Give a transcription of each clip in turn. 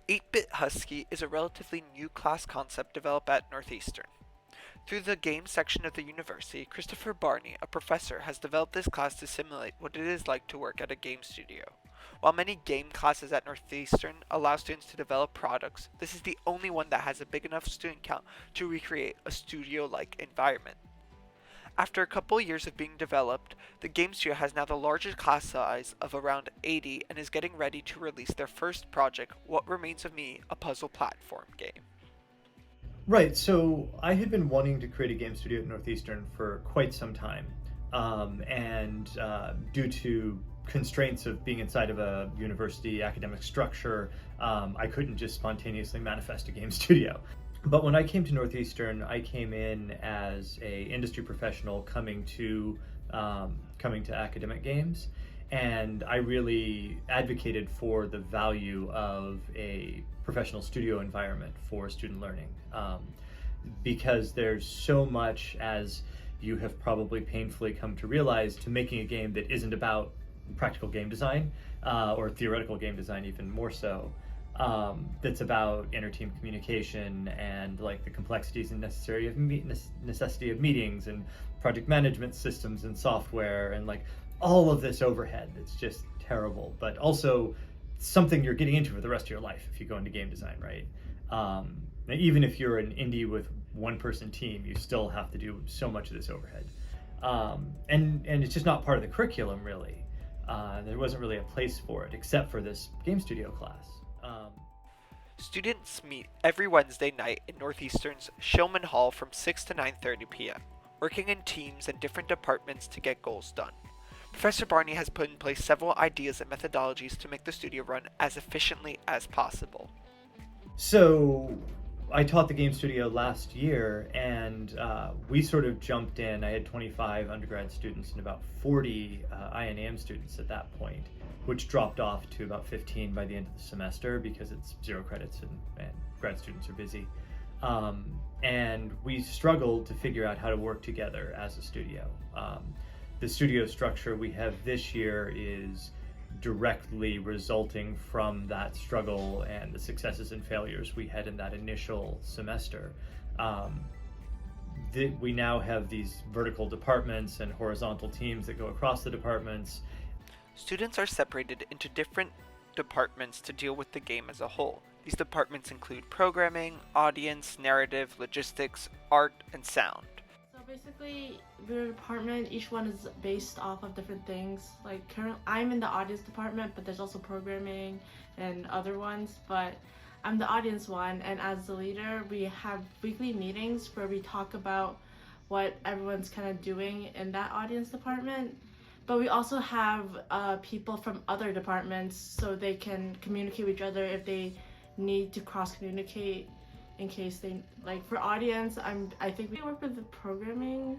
8-Bit Husky is a relatively new class concept developed at Northeastern. Through the games section of the university, Christopher Barney, a professor, has developed this class to simulate what it is like to work at a game studio. While many game classes at Northeastern allow students to develop products, this is the only one that has a big enough student count to recreate a studio-like environment. After a couple years of being developed, the game studio has now the largest class size of around 80 and is getting ready to release their first project, What Remains of Me, a puzzle platform game. Right. So I had been wanting to create a game studio at Northeastern for quite some time, and due to constraints of being inside of a university academic structure, I couldn't just spontaneously manifest a game studio. But when I came to Northeastern, I came in as a industry professional coming to academic games, and I really advocated for the value of a professional studio environment for student learning, because there's so much, as you have probably painfully come to realize, to making a game that isn't about practical game design, or theoretical game design even more so, that's about inter-team communication and like the complexities and necessity of meetings and project management systems and software and like all of this overhead. It's just terrible, but also something you're getting into for the rest of your life if you go into game design, right? Even if you're an indie with one person team, you still have to do so much of this overhead. And it's just not part of the curriculum, really. There wasn't really a place for it except for this game studio class. Students meet every Wednesday night in Northeastern's Shillman Hall from 6 to 9:30 p.m., working in teams and different departments to get goals done. Professor Barney has put in place several ideas and methodologies to make the studio run as efficiently as possible. So I taught the game studio last year, and we sort of jumped in. I had 25 undergrad students and about 40 INAM students at that point, which dropped off to about 15 by the end of the semester because it's 0 credits and grad students are busy. And we struggled to figure out how to work together as a studio. The studio structure we have this year is directly resulting from that struggle and the successes and failures we had in that initial semester. We now have these vertical departments and horizontal teams that go across the departments. Students are separated into different departments to deal with the game as a whole. These departments include programming, audience, narrative, logistics, art, and sound. So basically, your department, each one is based off of different things. Like currently, I'm in the audience department, but there's also programming and other ones. But I'm the audience one, and as the leader, we have weekly meetings where we talk about what everyone's kind of doing in that audience department. But we also have people from other departments so they can communicate with each other if they need to cross-communicate in case they, like for audience, I think we work with the programming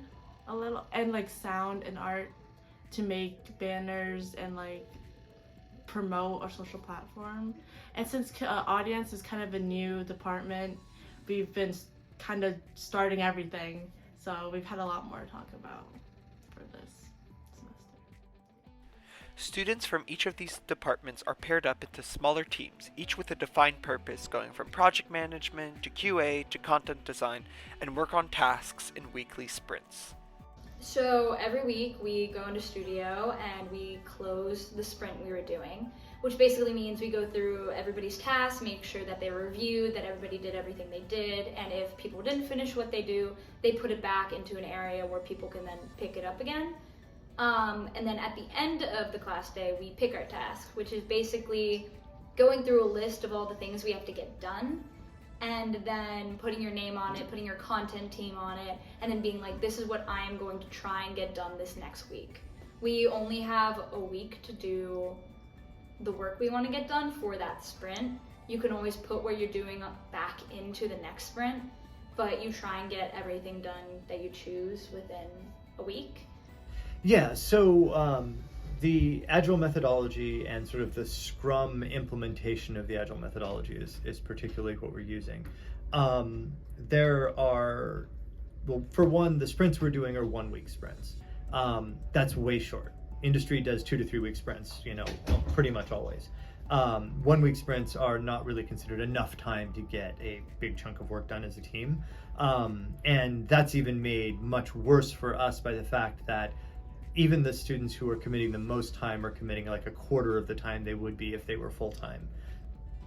a little and like sound and art to make banners and like promote our social platform. And since audience is kind of a new department, we've been kind of starting everything. So we've had a lot more to talk about for this semester. Students from each of these departments are paired up into smaller teams, each with a defined purpose, going from project management to QA to content design, and work on tasks in weekly sprints. So every week we go into studio and we close the sprint we were doing, which basically means we go through everybody's tasks, make sure that they were reviewed, that everybody did everything they did, and if people didn't finish what they do, they put it back into an area where people can then pick it up again. And then at the end of the class day, we pick our task, which is basically going through a list of all the things we have to get done, and then putting your name on it, putting your content team on it, and then being like, this is what I am going to try and get done this next week. We only have a week to do the work we want to get done for that sprint. You can always put what you're doing back into the next sprint, but you try and get everything done that you choose within a week. Yeah, so the Agile methodology and sort of the Scrum implementation of the Agile methodology is particularly what we're using. There are, well, for one, the sprints we're doing are 1 week sprints. That's way short. Industry does 2 to 3 week sprints, pretty much always. 1 week sprints are not really considered enough time to get a big chunk of work done as a team. And that's even made much worse for us by the fact that even the students who are committing the most time are committing like a quarter of the time they would be if they were full-time.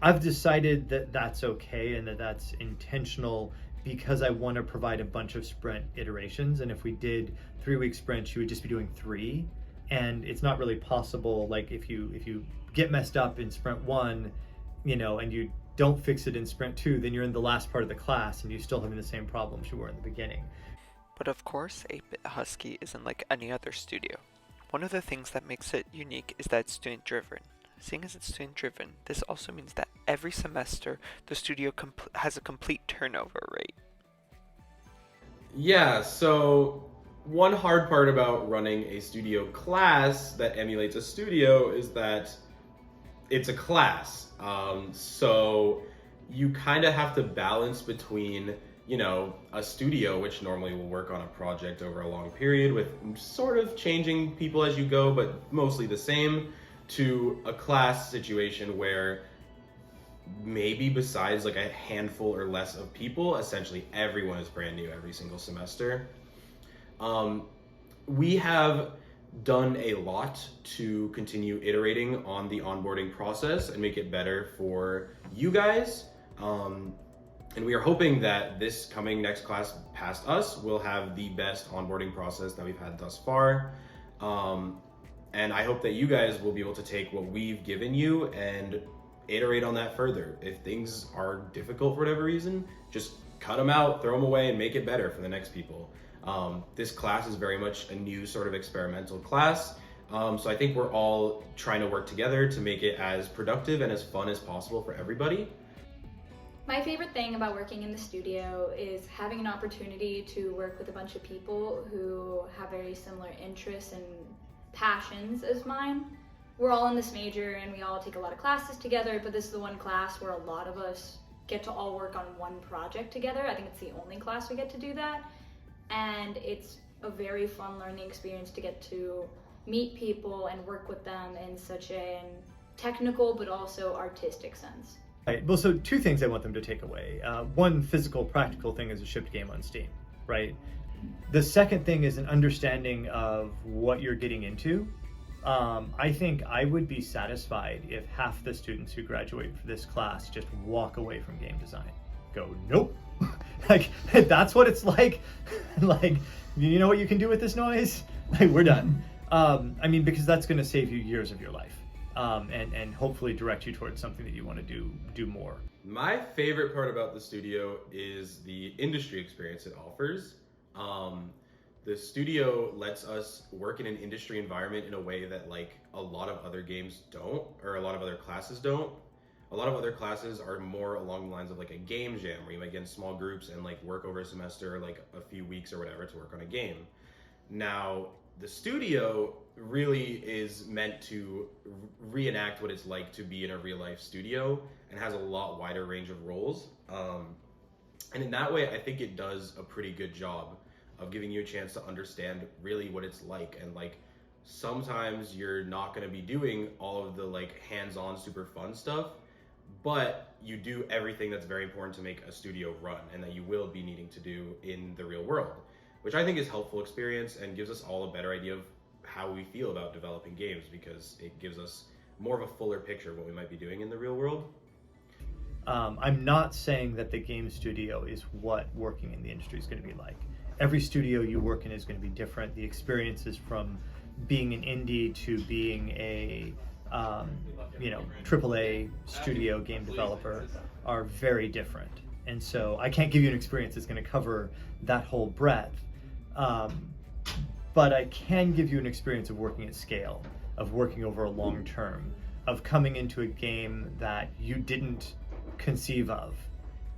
I've decided that that's okay and that that's intentional because I want to provide a bunch of sprint iterations. And if we did 3-week sprints, you would just be doing 3. And it's not really possible. Like if you get messed up in sprint 1, and you don't fix it in sprint 2, then you're in the last part of the class and you're still having the same problems you were in the beginning. But of course, 8-Bit Husky isn't like any other studio. One of the things that makes it unique is that it's student-driven. Seeing as it's student-driven, this also means that every semester the studio has a complete turnover rate. Yeah, so one hard part about running a studio class that emulates a studio is that it's a class. So you kind of have to balance between, a studio, which normally will work on a project over a long period with sort of changing people as you go, but mostly the same, to a class situation where maybe besides like a handful or less of people, essentially everyone is brand new every single semester. We have done a lot to continue iterating on the onboarding process and make it better for you guys. And we are hoping that this coming next class past us will have the best onboarding process that we've had thus far. And I hope that you guys will be able to take what we've given you and iterate on that further. If things are difficult for whatever reason, just cut them out, throw them away, and make it better for the next people. This class is very much a new sort of experimental class. So I think we're all trying to work together to make it as productive and as fun as possible for everybody. My favorite thing about working in the studio is having an opportunity to work with a bunch of people who have very similar interests and passions as mine. We're all in this major and we all take a lot of classes together, but this is the one class where a lot of us get to all work on one project together. I think it's the only class we get to do that. And it's a very fun learning experience to get to meet people and work with them in such a technical but also artistic sense. Right. Well, so 2 things I want them to take away. One physical, practical thing is a shipped game on Steam, right? The second thing is an understanding of what you're getting into. I think I would be satisfied if half the students who graduate from this class just walk away from game design. Go, nope. Like, that's what it's like. Like, you know what you can do with this noise? Like, we're done. Because that's going to save you years of your life. And hopefully direct you towards something that you want to do more. My favorite part about the studio is the industry experience it offers. The studio lets us work in an industry environment in a way that like a lot of other games don't, or a lot of other classes don't. A lot of other classes are more along the lines of like a game jam where you might get in small groups and like work over a semester, like a few weeks or whatever to work on a game. Now, the studio really is meant to reenact what it's like to be in a real life studio and has a lot wider range of roles. And in that way, I think it does a pretty good job of giving you a chance to understand really what it's like. And like, sometimes you're not going to be doing all of the like hands-on super fun stuff, but you do everything that's very important to make a studio run and that you will be needing to do in the real world, which I think is helpful experience and gives us all a better idea of how we feel about developing games, because it gives us more of a fuller picture of what we might be doing in the real world. I'm not saying that the game studio is what working in the industry is going to be like. Every studio you work in is going to be different. The experiences from being an indie to being a AAA studio game developer are very different. And so I can't give you an experience that's going to cover that whole breadth. But I can give you an experience of working at scale, of working over a long term, of coming into a game that you didn't conceive of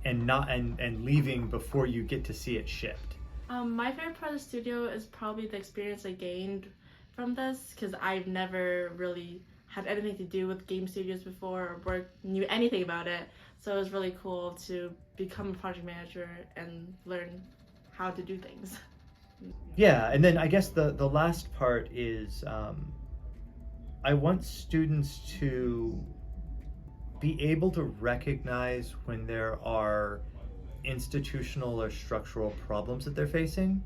and leaving before you get to see it shipped. My favorite part of the studio is probably the experience I gained from this, because I've never really had anything to do with game studios before or knew anything about it. So it was really cool to become a project manager and learn how to do things. Yeah, and then I guess the last part is I want students to be able to recognize when there are institutional or structural problems that they're facing,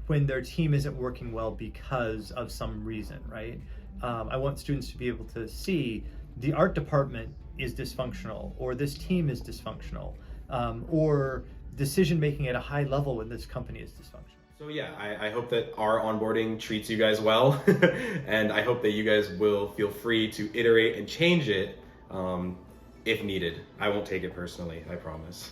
when their team isn't working well because of some reason, right? I want students to be able to see the art department is dysfunctional, or this team is dysfunctional, or decision making at a high level in this company is dysfunctional. So yeah, I hope that our onboarding treats you guys well, and I hope that you guys will feel free to iterate and change it if needed. I won't take it personally, I promise.